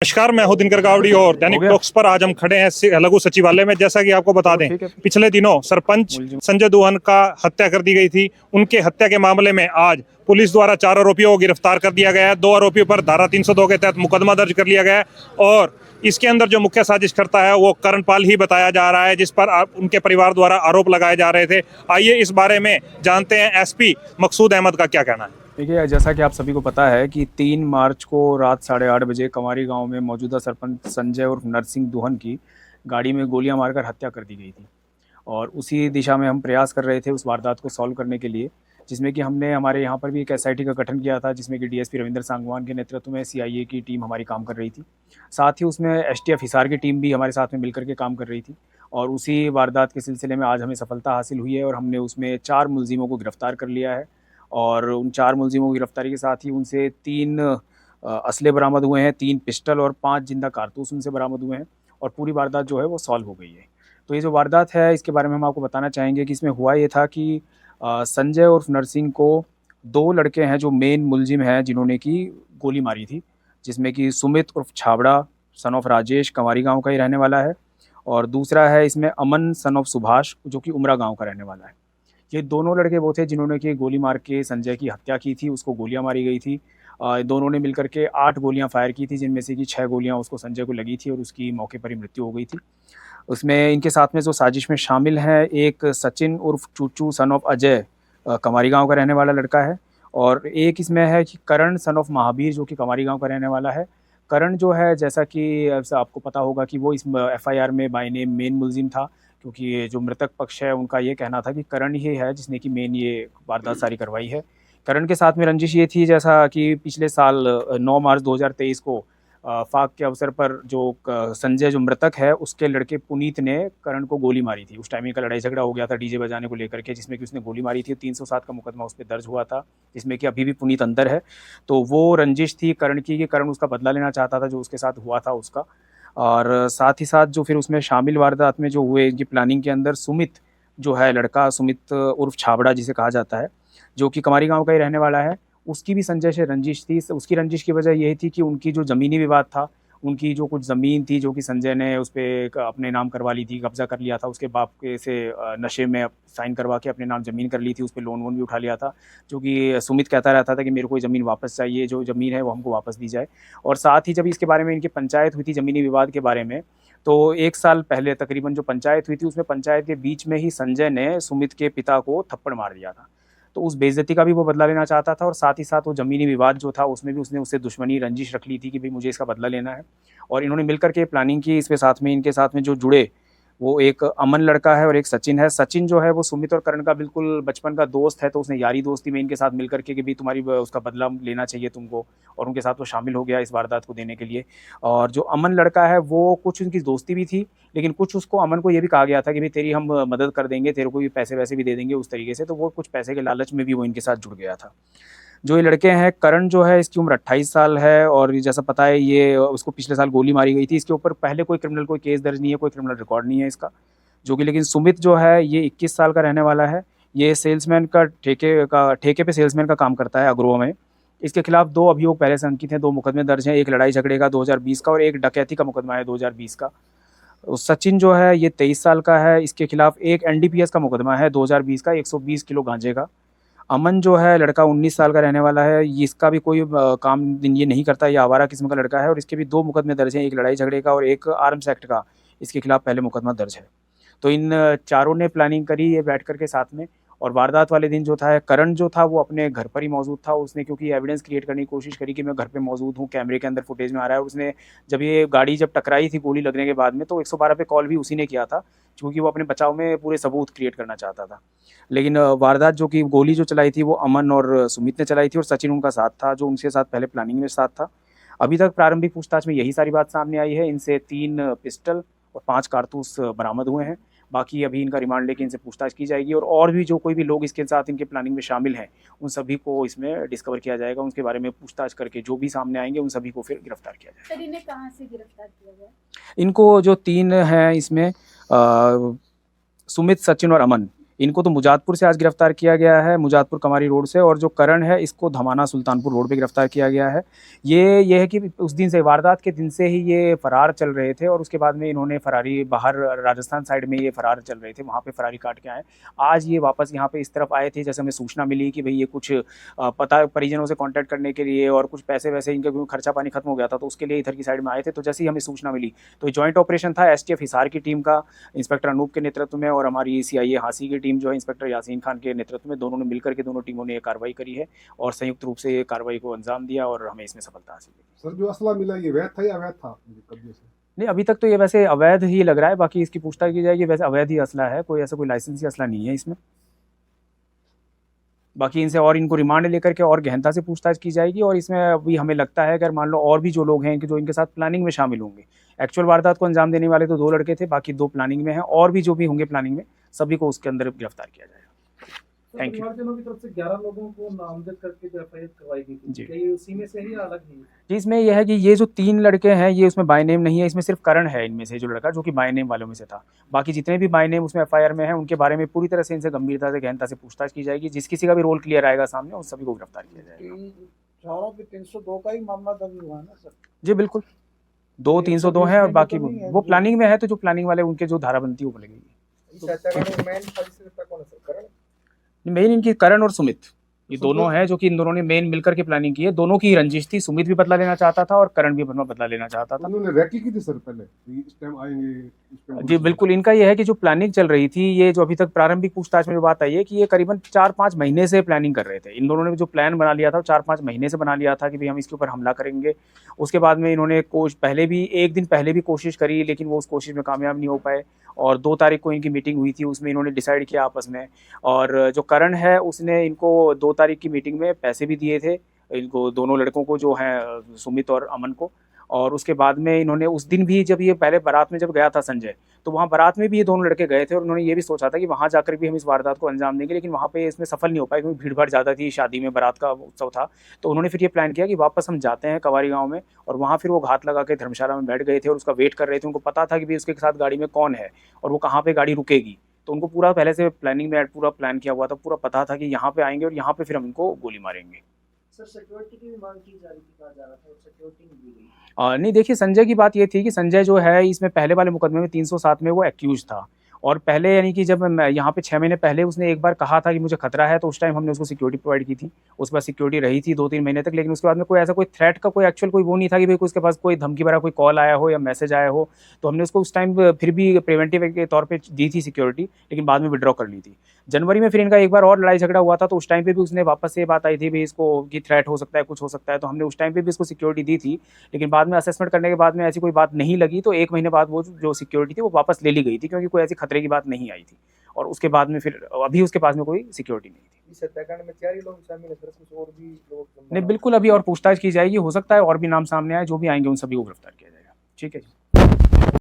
नमस्कार, मैं हूं दिनकर गावड़ी और दैनिक टॉक्स पर आज हम खड़े हैं लघु सचिवालय में। जैसा कि आपको बता दें, पिछले दिनों सरपंच संजय दुहन का हत्या कर दी गई थी। उनके हत्या के मामले में आज पुलिस द्वारा 4 आरोपियों को गिरफ्तार कर दिया गया है। 2 आरोपियों पर धारा 302 के तहत मुकदमा दर्ज कर लिया गया है और इसके अंदर जो मुख्य साजिश करता है वो करणपाल ही बताया जा रहा है, जिस पर उनके परिवार द्वारा आरोप लगाए जा रहे थे। आइए इस बारे में जानते हैं एसपी मकसूद अहमद का क्या कहना है। देखिए, जैसा कि आप सभी को पता है कि 3 मार्च को रात 8:30 बजे कंवारी गांव में मौजूदा सरपंच संजय और नरसिंह दुहन की गाड़ी में गोलियां मारकर हत्या कर दी गई थी और उसी दिशा में हम प्रयास कर रहे थे उस वारदात को सॉल्व करने के लिए, जिसमें कि हमने हमारे यहाँ पर भी एक एसआईटी का गठन किया था, जिसमें कि डीएसपी रविंद्र सांगवान के नेतृत्व में सीआईए की टीम हमारी काम कर रही थी। साथ ही उसमें एसटीएफ हिसार की टीम भी हमारे साथ में मिलकर के काम कर रही थी और उसी वारदात के सिलसिले में आज हमें सफलता हासिल हुई है और हमने उसमें 4 मुलजिमों को गिरफ्तार कर लिया है। और उन 4 मुलजिमों की गिरफ्तारी के साथ ही उनसे 3 असले बरामद हुए हैं, 3 पिस्टल और 5 जिंदा कारतूस उनसे बरामद हुए हैं और पूरी वारदात जो है वो सॉल्व हो गई है। तो ये जो वारदात है इसके बारे में हम आपको बताना चाहेंगे कि इसमें हुआ ये था कि संजय और नरसिंह को 2 लड़के हैं जो मेन मुलजिम हैं जिन्होंने की गोली मारी थी, जिसमें कि सुमित उर्फ छाबड़ा सन ऑफ राजेश कंवारी गाँव का ही रहने वाला है और दूसरा है इसमें अमन सन ऑफ सुभाष जो कि उमरा गाँव का रहने वाला है। ये दोनों लड़के वो थे जिन्होंने कि गोली मार के संजय की हत्या की थी, उसको गोलियां मारी गई थी। दोनों ने मिलकर के 8 गोलियां फायर की थी, जिनमें से कि 6 गोलियां उसको संजय को लगी थी और उसकी मौके पर ही मृत्यु हो गई थी। उसमें इनके साथ में जो साजिश में शामिल है, एक सचिन उर्फ चूचू सन ऑफ अजय कंवारी गाँव का रहने वाला लड़का है और एक इसमें है कि करण सन ऑफ महावीर जो कि कंवारी गाँव का रहने वाला है। करण जो है, जैसा कि आपको पता होगा कि वो इस एफआईआर में बाय नेम मेन मुलजिम था, क्योंकि जो मृतक पक्ष है उनका ये कहना था कि करण ही है जिसने कि मेन ये वारदात सारी करवाई है। करण के साथ में रंजिश ये थी, जैसा कि पिछले साल 9 मार्च 2023 को फाक के अवसर पर जो संजय जो मृतक है उसके लड़के पुनीत ने करण को गोली मारी थी। उस टाइम का लड़ाई झगड़ा हो गया था डीजे बजाने को लेकर के, जिसमें कि उसने गोली मारी थी। 307 का मुकदमा उस पर दर्ज हुआ था, जिसमें कि अभी भी पुनीत अंदर है। तो वो रंजिश थी करण की कि करण उसका बदला लेना चाहता था जो उसके साथ हुआ था उसका। और साथ ही साथ जो फिर उसमें शामिल वारदात में जो हुए इनकी प्लानिंग के अंदर सुमित जो है लड़का, सुमित उर्फ छाबड़ा जिसे कहा जाता है, जो कि कंवारी गांव का ही रहने वाला है, उसकी भी संजय से रंजिश थी। उसकी रंजिश की वजह यही थी कि उनकी जो ज़मीनी विवाद था, उनकी जो कुछ ज़मीन थी जो कि संजय ने उस पर अपने नाम करवा ली थी, कब्जा कर लिया था, उसके बाप के से नशे में साइन करवा के अपने नाम ज़मीन कर ली थी, उस पर लोन वोन भी उठा लिया था, जो कि सुमित कहता रहता था कि मेरे को ज़मीन वापस चाहिए, जो ज़मीन है वो हमको वापस दी जाए। और साथ ही जब इसके बारे में इनकी पंचायत हुई थी ज़मीनी विवाद के बारे में, तो 1 साल पहले तकरीबन जो पंचायत हुई थी उसमें पंचायत के बीच में ही संजय ने सुमित के पिता को थप्पड़ मार दिया था। तो उस बेइज्जती का भी वो बदला लेना चाहता था और साथ ही साथ वो ज़मीनी विवाद जो था उसमें भी उसने उससे दुश्मनी रंजिश रख ली थी कि भाई मुझे इसका बदला लेना है। और इन्होंने मिलकर के प्लानिंग की। इसके साथ में इनके साथ में जो जुड़े वो एक अमन लड़का है और एक सचिन है। सचिन जो है वो सुमित और करण का बिल्कुल बचपन का दोस्त है, तो उसने यारी दोस्ती में इनके साथ मिलकर के कि भाई तुम्हारी उसका बदला लेना चाहिए तुमको, और उनके साथ वो शामिल हो गया इस वारदात को देने के लिए। और जो अमन लड़का है वो कुछ उनकी दोस्ती भी थी, लेकिन कुछ उसको अमन को ये भी कहा गया था कि भाई तेरी हम मदद कर देंगे, तेरे को भी पैसे वैसे भी दे देंगे उस तरीके से, तो वो कुछ पैसे के लालच में भी वो इनके साथ जुड़ गया था। जो ये लड़के हैं, करण जो है इसकी उम्र 28 साल है और जैसा पता है ये उसको पिछले साल गोली मारी गई थी। इसके ऊपर पहले कोई क्रिमिनल कोई केस दर्ज नहीं है, कोई क्रिमिनल रिकॉर्ड नहीं है इसका, जो कि लेकिन सुमित जो है ये 21 साल का रहने वाला है। ये सेल्समैन का ठेके पे सेल्समैन का काम करता है अग्रो में। इसके खिलाफ 2 अभियोग पहले से अंकित हैं, 2 मुकदमे दर्ज हैं, एक लड़ाई झगड़े का 2020 का और एक डकैती का मुकदमा है 2020 का। सचिन जो है ये 23 साल का है, इसके खिलाफ एक एनडीपीएस का मुकदमा है 2020 का 120 किलो गांजे का। अमन जो है लड़का 19 साल का रहने वाला है, इसका भी कोई काम ये नहीं करता, ये आवारा किस्म का लड़का है और इसके भी 2 मुकदमे दर्ज हैं, एक लड़ाई झगड़े का और एक आर्म्स एक्ट का इसके खिलाफ पहले मुकदमा दर्ज है। तो इन चारों ने प्लानिंग करी ये बैठ करके साथ में। और वारदात वाले दिन जो था करण जो था वो अपने घर पर ही मौजूद था। उसने क्योंकि एविडेंस क्रिएट करने की कोशिश करी कि मैं घर पे मौजूद हूँ, कैमरे के अंदर फुटेज में आ रहा है। उसने जब ये गाड़ी जब टकराई थी गोली लगने के बाद में, तो 112 पे कॉल भी उसी ने किया था, क्योंकि वो अपने बचाव में पूरे सबूत क्रिएट करना चाहता था। लेकिन वारदात जो कि गोली जो चलाई थी वो अमन और सुमित ने चलाई थी और सचिन उनका साथ था, जो उनके साथ पहले प्लानिंग में साथ था। अभी तक प्रारंभिक पूछताछ में यही सारी बात सामने आई है। इनसे 3 पिस्टल और 5 कारतूस बरामद हुए हैं। बाकी अभी इनका रिमांड लेके इनसे पूछताछ की जाएगी और भी जो कोई भी लोग इसके साथ इनके प्लानिंग में शामिल हैं उन सभी को इसमें डिस्कवर किया जाएगा। उनके बारे में पूछताछ करके जो भी सामने आएंगे उन सभी को फिर गिरफ्तार किया जाएगा। सर, इन्हें कहाँ से गिरफ्तार किया गया? इनको जो 3 हैं इसमें सुमित, सचिन और अमन, इनको तो मुजादपुर से आज गिरफ्तार किया गया है, मुजादपुर कमारी रोड से, और जो करण है इसको धमाना सुल्तानपुर रोड पे गिरफ्तार किया गया है। ये है कि उस दिन से, वारदात के दिन से ही ये फरार चल रहे थे और उसके बाद में इन्होंने फरारी बाहर राजस्थान साइड में ये फरार चल रहे थे, वहाँ पे फरारी काट के आए। आज ये वापस यहाँ पे इस तरफ आए थे, जैसे हमें सूचना मिली कि भाई ये कुछ पता परिजनों से कांटेक्ट करने के लिए और कुछ पैसे वैसे इनका क्योंकि खर्चा पानी खत्म हो गया था तो उसके लिए इधर की साइड में आए थे। तो जैसे ही हमें सूचना मिली तो जॉइंट ऑपरेशन था एसटीएफ हिसार की टीम का इंस्पेक्टर अनूप के नेतृत्व में और हमारी सीआईए हांसी की टीम जो है इंस्पेक्टर यासीन खान के नेतृत्व में, दोनों ने मिलकर के दोनों टीमों ने ये कार्रवाई करी है और संयुक्त रूप से ये कार्रवाई को अंजाम दिया और हमें इसमें सफलता हासिल हुई। सर जो असला मिला ये वैध था या अवैध था कब्जे से? नहीं, अभी तक तो ये वैसे अवैध ही लग रहा है, बाकी इसकी पूछताछ की जाएगी। वैसे अवैध ही असला है, कोई ऐसा कोई लाइसेंसी असला नहीं है इसमें। बाकी इनसे और इनको रिमांड लेकर के और गहनता से पूछताछ की जाएगी और इसमें अभी हमें लगता है अगर मान लो और भी जो लोग हैं कि जो इनके साथ प्लानिंग में शामिल होंगे, एक्चुअल वारदात को अंजाम देने वाले तो 2 लड़के थे, बाकी 2 प्लानिंग में हैं और भी जो भी होंगे प्लानिंग में सभी को उसके अंदर गिरफ्तार किया जाएगा। Thank you. परिवारजनों की तरफ से 11 लोगों को नामजद करके जो एफआईआर करवाई गई थी, जी। क्या ये उसी में से ही अलग ही? जी, इसमें यह है कि ये जो 3 लड़के हैं ये उसमें बाय नेम नहीं है, इसमें सिर्फ करण है इनमें से जो लड़का जो कि बाय नेम वालों में से था। बाकी जितने भी बाय नेम उसमें एफआईआर में हैं उनके बारे में पूरी तरह से इनसे गंभीरता से गहनता से पूछताछ की जाएगी। जिस किसी का भी रोल क्लियर आएगा सामने उन सभी को गिरफ्तार किया जाएगा। चारों पे 302 का ही मामला दर्ज हुआ है ना सर? जी बिल्कुल, 2 302 है और बाकी वो प्लानिंग में है, तो जो प्लानिंग वाले उनके जो धारा बनती है वो बोलेगी। मेन इनकी करण और सुमित, ये दोनों हैं जो कि इन दोनों ने मेन मिलकर के प्लानिंग की है। दोनों की रंजिश थी, सुमित भी बदला लेना चाहता था और करण भी अपना बदला लेना चाहता था। उन्होंने रैकी की थी सर पहले, इस टाइम आएंगे इस टाइम। जी बिल्कुल, इनका यह है कि जो प्लानिंग चल रही थी, ये जो अभी तक प्रारंभिक पूछताछ में जो बात आई है कि ये करीबन 4-5 महीने से प्लानिंग कर रहे थे। इन दोनों ने जो प्लान बना लिया था 4-5 महीने से बना लिया था कि भाई हम इसके ऊपर हमला करेंगे। उसके बाद में इन्होंने पहले भी 1 दिन पहले भी कोशिश करी, लेकिन वो उस कोशिश में कामयाब नहीं हो पाए और 2 तारीख को इनकी मीटिंग हुई थी, उसमें इन्होंने डिसाइड किया आपस में। और जो करण है उसने इनको 2 तारीख की मीटिंग में पैसे भी दिए थे, इनको दोनों लड़कों को जो हैं सुमित और अमन को। और उसके बाद में इन्होंने उस दिन भी जब ये पहले बारात में जब गया था संजय, तो वहाँ बारात में भी ये दोनों लड़के गए थे और उन्होंने ये भी सोचा था कि वहाँ जाकर भी हम इस वारदात को अंजाम देंगे, लेकिन वहाँ पे इसमें सफल नहीं हो पाए क्योंकि भीड़ भाड़ ज़्यादा थी, शादी में बारात का उत्सव था। तो उन्होंने फिर ये प्लान किया कि वापस हम जाते हैं कवारी गाँव में, और वहाँ फिर वो घात लगा के धर्मशाला में बैठ गए थे और उसका वेट कर रहे थे। उनको पता था कि भाई उसके साथ गाड़ी में कौन है और वो कहाँ पर गाड़ी रुकेगी, तो उनको पूरा पहले से प्लानिंग में पूरा प्लान किया हुआ था, पूरा पता था कि यहाँ पे आएंगे और यहाँ पे फिर हम इनको गोली मारेंगे। सर सिक्योरिटी की भी मांग की जा रही थी, कहा जा रहा था सिक्योरिटी नहीं दी गई। नहीं, देखिए संजय की बात ये थी कि संजय जो है इसमें पहले वाले मुकदमे में 307 में वो एक्यूज था और पहले यानी कि जब यहाँ पे 6 महीने पहले उसने एक बार कहा था कि मुझे खतरा है, तो उस टाइम हमने उसको सिक्योरिटी प्रोवाइड की थी। उस पर सिक्योरिटी रही थी 2-3 महीने तक, लेकिन उसके बाद में कोई ऐसा कोई थ्रेट का कोई एक्चुअल कोई वो नहीं था कि भाई उसके पास कोई धमकी भरा कोई कॉल आया हो या मैसेज आया हो। तो हमने उसको उस टाइम फिर भी प्रिवेंटिव के तौर पर दी थी सिक्योरिटी, लेकिन बाद में विड्रॉ कर ली थी। जनवरी में फिर इनका एक बार और लड़ाई झगड़ा हुआ था, तो उस टाइम पे भी उसने वापस से बात आई थी भाई इसको कि थ्रेट हो सकता है, कुछ हो सकता है, तो हमने उस टाइम पे भी इसको सिक्योरिटी दी थी। लेकिन बाद में असेसमेंट करने के बाद में ऐसी कोई बात नहीं लगी, तो 1 महीने बाद वो जो सिक्योरिटी थी वो वापस ले ली गई थी, क्योंकि कोई ऐसी खतरे की बात नहीं आई थी। और उसके बाद में फिर अभी उसके पास में कोई सिक्योरिटी नहीं थी। इस हत्याकांड में 4 ही लोग शामिल हैं, कुछ और भी लोग नहीं, बिल्कुल अभी और पूछताछ की जाएगी, हो सकता है और भी नाम सामने आए, जो भी आएंगे उन सभी को गिरफ्तार किया जाएगा। ठीक है जी।